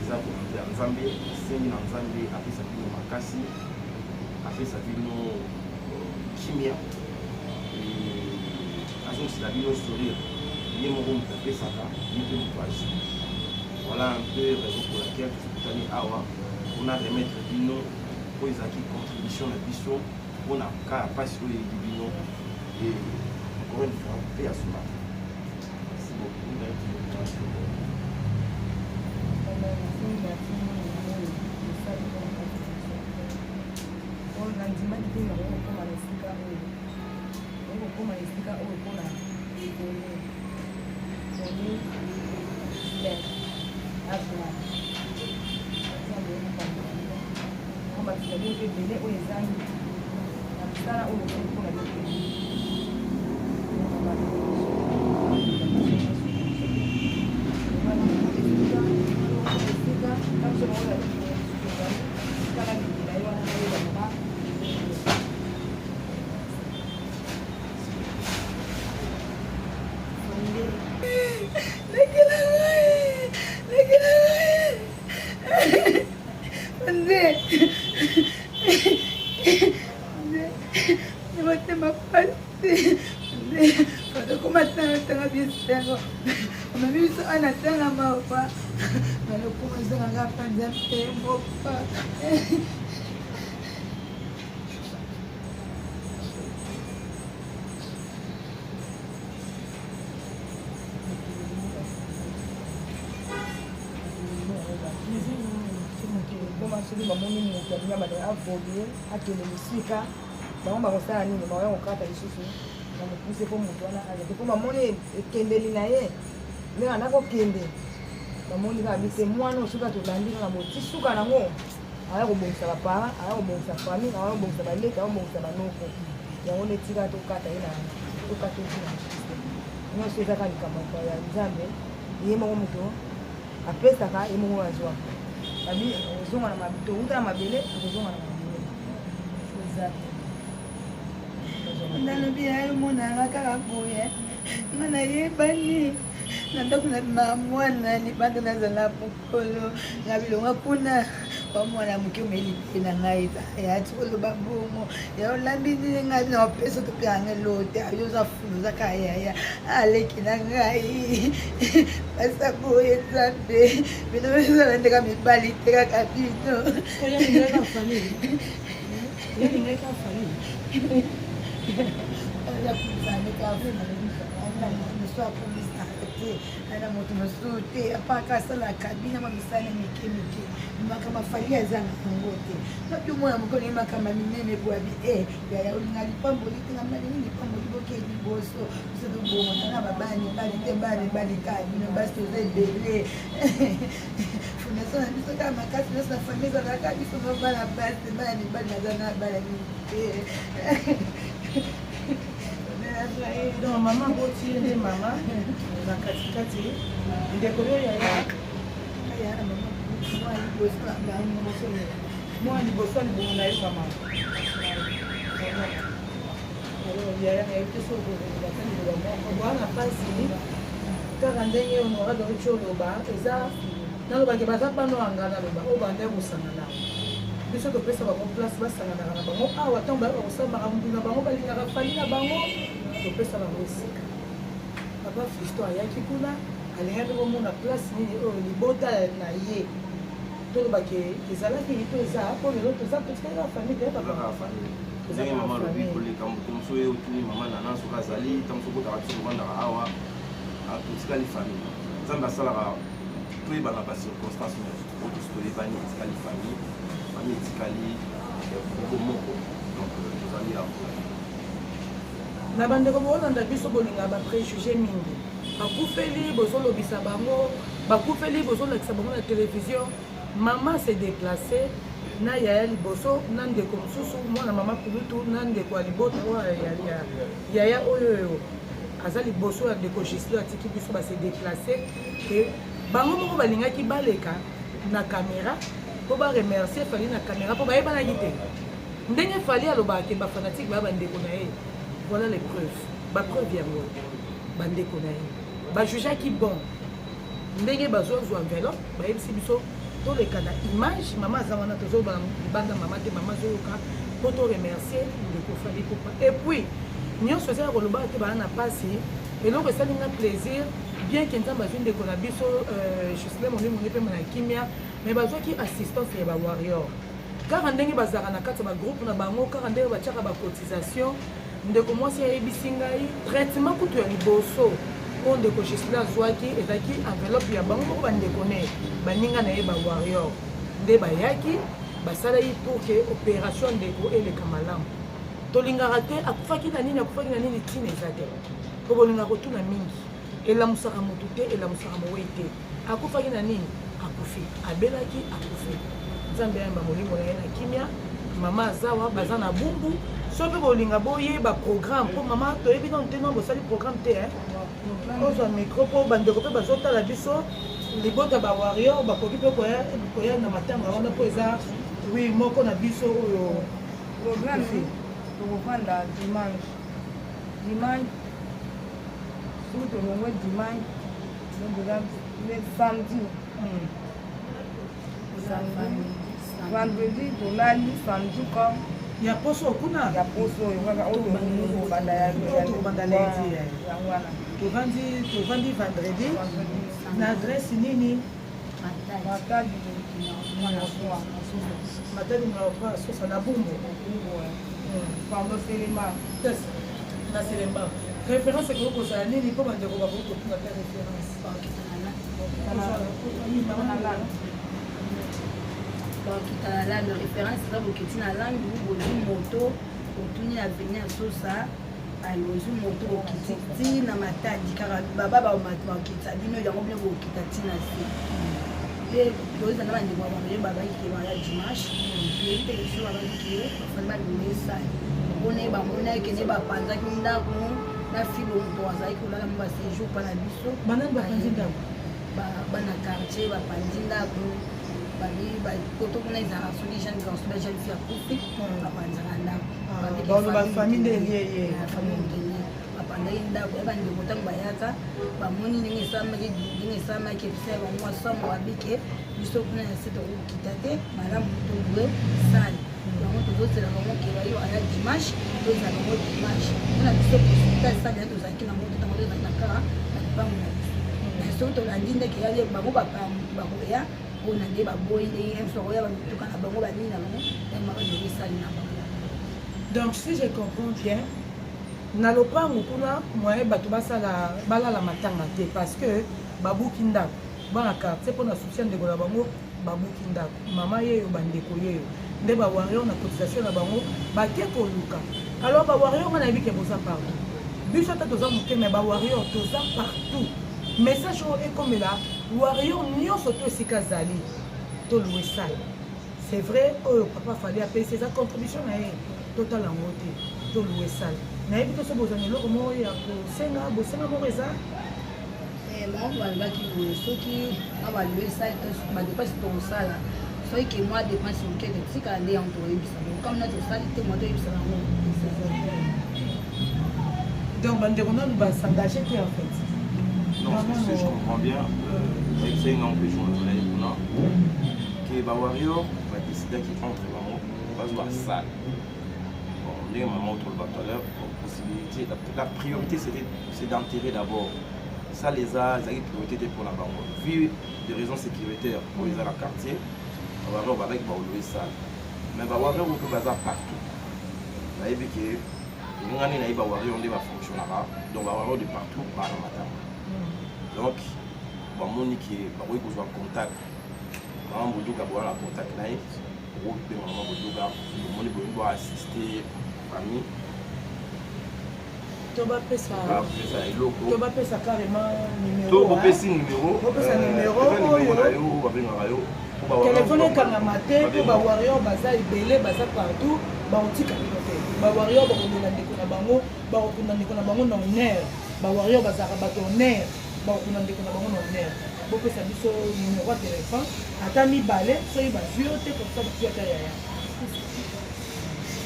Ça pour nous faire Nzambé, c'est une Nzambé, après sa vie Makasi, après sa vie Chimia. Et c'est la vie au sourire. Il y a mon rôle de ça, il y a voilà un peu la raison pour laquelle cette année on a remettre Bino pour les acquis contribution de Bisso, on a qu'à passer au Bino et encore une fois, paix à ce matin. Merci beaucoup. Como explica hoy con la Mwana muke umelipina ngaita ya tsolo babongo ya olambini ngani na peso to pianga lote ayoza fuluza kaya ya alekina ngai basa boye tande bino besa ndeka mibali teka kapito koya ndeka family yeni ndeka family ya kuzana ka family ana polisi ana moto masuti apaka sala kabina mamisana mike makama falia zana ngote ndio mwana mkoni makama minene bwabi ya ulingali pambo litinga mali nini pambo liboke liboso usedo bongo na babani bali te bali kabi no basi zebele funasona biso kama kasi na familia na kabi so bala basi bali zana bali ni donc maman boti ne mama na katikati ndeko yo ya mama moi liboso libongo na ye mama yaya ayebite soko wana mpasi kaka ndenge honora doriti oloba eza nalobake baza bano anga naloba oyo bande kosangana biso topesa bango place basanganaka na bango awa ntango bayaka kosala makambo na bango balingaka fali na bango topesa bango esika papa Fisto ayaki kuna alingaki komona place nini oyo libota na ye tolobake ezalaki lito eza po lelo toza totikaka famille te papa ndenge mama alobi koleka moto mosusu oyo otuni mama nana soki azali ntango soki otaka biso kovandaka awa totikali famille nzambe asalaka toyebana bacirconstance nyonso oyo tosi toyebani etikali famille famille etikali koko moko donc tozali awa na bandeko boolanda biso bolinga bapréjuge mingi bakufeli bozolobisa bango bakufeli bozolakisa bango na télévision mama se déplacé na yaya liboso na ndeko mosusu mwana mama kulutu na ndeko ya libota yaya oyo aza liboso ya ndeko gislo atiki biso base déplacé ke bango moko balingaki baleka na caméra mpo baremercier fali na caméra mpo bayebanaki te ndenge fali alobaka ke bafanatike baya bandeko na ye voilà les preuves bapreuve yango bandeko na ye bajugeaki bon ndenge bazozwa enveloppe bayebisi biso toleka na image mama aza wana tozobana libanda mama te mama azoyoka mpo toremercier ndeko fali kopa et puis nyonso ezala kolobaka te bana na mpasi eloko esalinga plaisir bien ke nzambe azwi ndeko na biso jusle monimoni mpe na kimia mais bazwaki assistance ya bawarrior kaka ndenge bazalaka na kati ya bagroupe na bango kaka ndenge batiaka bacotisation ndeko mwasi ayebisi ngai traitement kutu ya liboso oyo ndeko gisle azwaki ezalaki enveloppe ya bango moko bandeko ne baninga na ye bawarrior nde bayaki basalaki pour ke opération ndeko eleka malamu tolingaka te akufaki na nini ntina eza te po bolinga kotuna mingi elamusaka motu te elamusaka mowei te akufaki na nini akufi abelaki akufi nzambe yamba molimo na ye na kimia mama azawa baza na bumbu so mpe bolinga boyeba programme mpo mama toyebi nano te nano bosali programme te ozwa micro mpo bandeko mpe bazotala biso libota bawarrior bakoki mpe koya na matanga wana mpo eza wi moko na biso oyo programme tokovanda dimanche soki tolongwe dimanche samedi vendredi tolali samedi comme ya poso kuna ya poso oyo kaka okobanda ledi tovandi vendredi na adresse nini matadi na sosa na bumbu pando selema na selema référence ekoki kozala nini mpo bandeko bakoki kotunga te référence bakita na lande référence eza boketi na langue bozwi moto otuni na veni ya sosa ozwi moto okiti ti na matadi kaka baba bakita bino yango bino bokita ti na se pe toyeza na bandeko babamele babaki ya dimanche yebi te kesio babaki bafani balime esali mpona bamoni akende bapanzaki ndako na filo moto azalaki kolala mo baséjour mpa na biso banani bapanzi ndako bana quartier bapanzi ndako koto kuna ezalaka soki jeune garçon ba jeune fille akufi bapanzaka ndako bafamille nde elie famille ndenge bapandaki ndako ya bandeko ntango bayaka bamoni ndenge esalamaki epesa bango asambo babike biso kuna ya se tokokita te malamu tolue sale bango tozozela bango ke bayo aya dimanche tozala bango dimanche mpona biso posita sale ya tozalaki nango totango tozalaki na kaka na lipango na biso na soki tolandi ndeke ya bango bakoya mpona nde baboyi ndenge msoko ya bamituka na bango banini na bango emaka ndenge esali na bango. Donc si je comprends bien, na lopango kuna moye bato basala balala matanga te parce que babuki ndako bana quartier mpona soutien ndeko na bango babuki ndako mama yeyo bandeko yeyo nde bawario na cotisation na bango bake koluka. Alors bawario nga nayebi ke boza partout biso ata toza moke me bawario toza partout message oyo ekomela wario nyonso to esika azali tolue sale. C'est vrai oyo papa fali apesi eza contribution na ye total yango te tolue sale nayebi toso bozana eloko moko ya kosenga bosenga moko eza bango balobaki boye soki abalue sale badepase tokosala soki ke mwa dépense okende tikala nde yango tokoyebisa bango comme na tosali te mwa toyebisa bango. donc bandeko nanu basengage te en fait. Non, si je comprends bien, c'est une empêchement de l'année pour que les warriors vont décider qu'ils entrent vraiment, pas voir ça. Bon, on est maman autour de tout à l'heure, possibilité. La priorité c'est d'enterrer d'abord. Ça les a priorité pour la banque. Vu des raisons sécuritaires pour les à la quartier, les warriors vont avec louer ça. Mais les warriors vont bazar partout. Vous avez vu que les warriors on va fonctionner là, donc les warriors de partout par le matin. Donc, bamoni ki bakoki kozwa contact mama boduka boya na contact na ye okope mama boduka omoni bolingi boassiste famille tobapesa carrément numéro tobopesi numéro oyo babengaka yo telefone ekangama te mpo bawario baza ebele baza partout baotika bino te bawario bakondela ndeko na bango bakokunda ndeko na bango na honneur bawario bazalaka bato honneur bakokunda ndeko na bango na honneur bopesa biso numéro ya telefone ata mibale soki bazwi yo te kosa bazwi ata yaya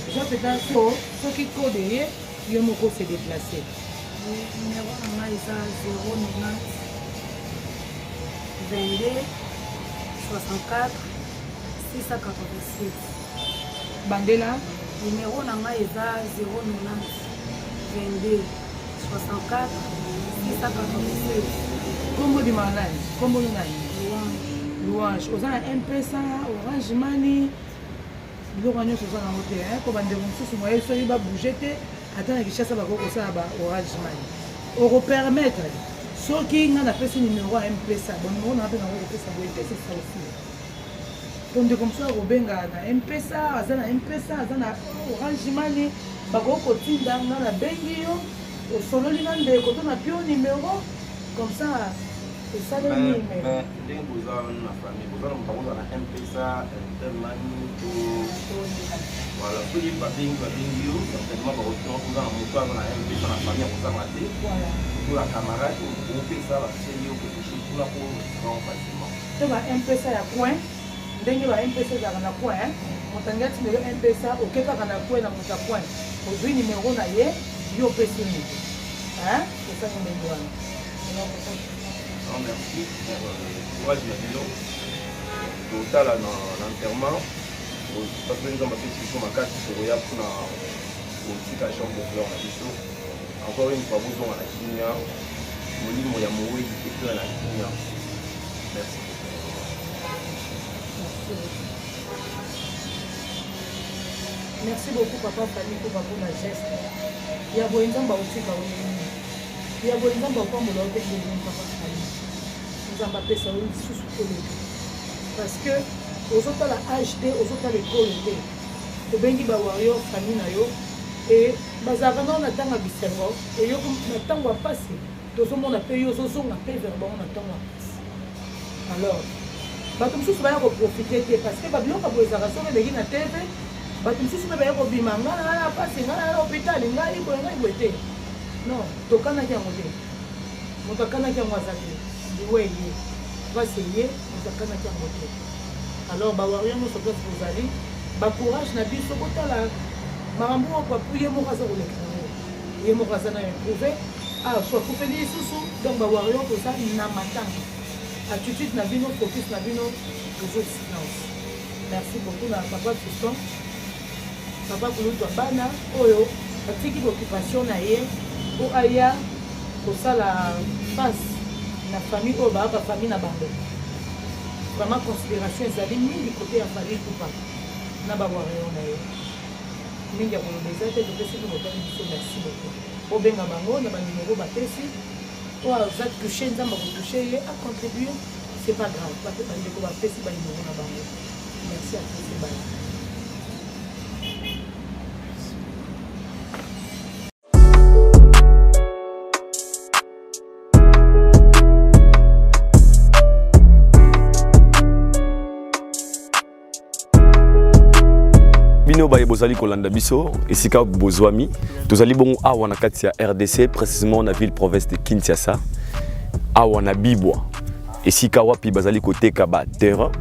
eza peta so soki kode ye yo moko se déplace. Numéro na ngai eza 090 22 64 687. bandela numéro na ngai eza 090 22 64 687. kombo di malani kombo nani louange oza na mpesa orange mani biloko nyonso oza nango te po bandeko mosusu moye soki babouge te ata na kishasa bakoki kosala ba orange mani okopermettre soki nga napesi numéro ya mpesa bonimero na mpe nango kopesa boye te c'est ça aussi po ndeko mosusu akobenga na mpesa aza na mpesa aza na orange mani bakoki kotinda nga na bengi yo osololi na ndeko to na pio numéro comme ça esalemi ndenge boza na famille boza na mobango na mpesa mani to voilà soki babengi yo certainement bakotinga koza na moto aza na mpesa na famille akozanga te to la camarade opesa baseli yo quelque chose kuna po vraiment facilement to ba mpesa ya coin ndenge ba mpesa ezalaka na coin moto angi atindelo mpesa okekaka na coin na moto ya coin ozwi numéro na ye yo opesi moto esali ndenge wana. Non, merci. Courage na bino. Totala na l'enterrement. Parce que nous avons fait ce makasi tokoya mpona kotika chambre de fleur na biso. Encore une fois bozonga na kimia. Molimo ya moweli epena na kimia. Merci. Merci beaucoup papa Fali pour la geste. Il y a besoin de aussi il y a besoin de pas me l'autre que papa Fali. Nous avons appelé ça une sous-collègue. Parce que aux autres la HD, aux autres l'école était. Au bengi ba wario famille na yo et bazavana na tanga bisengo et yo na tanga passer. Tout le monde a payé aux autres on a payé vers bon na tanga. Alors bato mosusu baya koprofite te parce que babiloko boezaka soki ebengi na tv bato mosusu mpe baya kobima nga na pasi nga na hôpital ngai boye ngai boye te non tokanaki yango te moto akanaki yango aza te liwe ye pasi ye moto akanaki yango te alors bawaria nyonso place bozali bacourage na biso kotala makambo oyo papu ye moko aza koleka yango ye moko aza na improuvé so akufeli lisusu donc bawario toza na matanga attitude na bino focus na bino toujours silence. Merci beaucoup na papa Fiston papa kulutwa bana oyo atiki occupation na ye o aya kosala face na famille oyo baa famille na bango vraiment considération ezali mingi côté ya famille tupa na bawario na ye mingi ya kolobeza te topesi komotani biso merci beaucoup obenga bango na banimero bapesi po aza touche nzambe akotouche ye acontribuer c'est pas grave bape bandeko bapesi banimero na bango merci à tous les bana. Bino baye bozali kolanda biso esika bozwami tozali bongo awa na kati ya RDC précisément na ville province de Kinshasa awa na Bibwa esika wapi bazali koteka ba terrain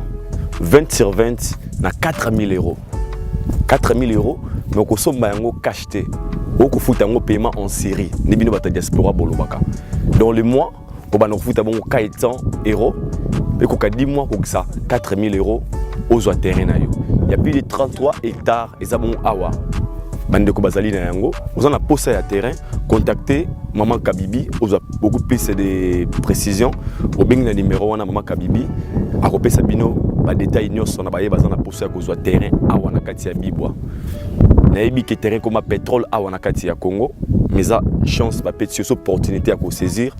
20 sur 20 na 4000 euros 4000 euros mais okosomba yango cash te okofuta yango paiement en série ni bino bata diaspora bolobaka dans le mois obana kofuta bongo 400 euros et koka 10 mois kokisa 4000 euros ozwa terrain na yo. Il y a plus de 33 hectares et ça bon awa. Bandeko bazali na yango, vous en a posé à terrain, contactez maman Kabibi, vous a beaucoup plus de précisions. Au bing na numéro wana maman Kabibi, a repé sabino ba détail nyos on a baye bazana posé à cause terrain awa na kati ya Bibwa. Na yebi ke terrain comme pétrole awa na kati ya Congo, mais ça chance ba petite opportunité à ko saisir.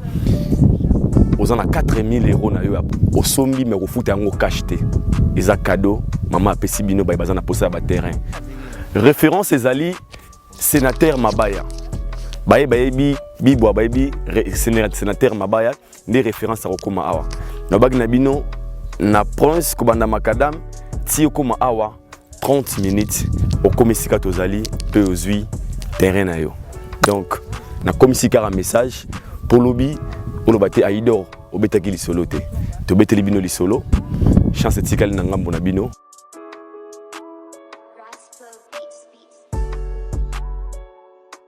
Vous en a 4000 euros na yo au sombi mais au foot yango cash te. Ils ont cadeau, maman a pesi bino bay bazana posa ba terrain. Référence ezali sénateur Mabaya. Baye bayebi Bibwa bayebi sénateur Mabaya des références à Okoma awa. Na bag na bino na prince kobanda makadam ti Okoma awa 30 minutes au komisika tozali pe ozui terrain na yo. Donc na komisika un message pour lobby on bate aidor obetaki li solo te. To beteli bino li solo. Chance tikali na ngambo na bino.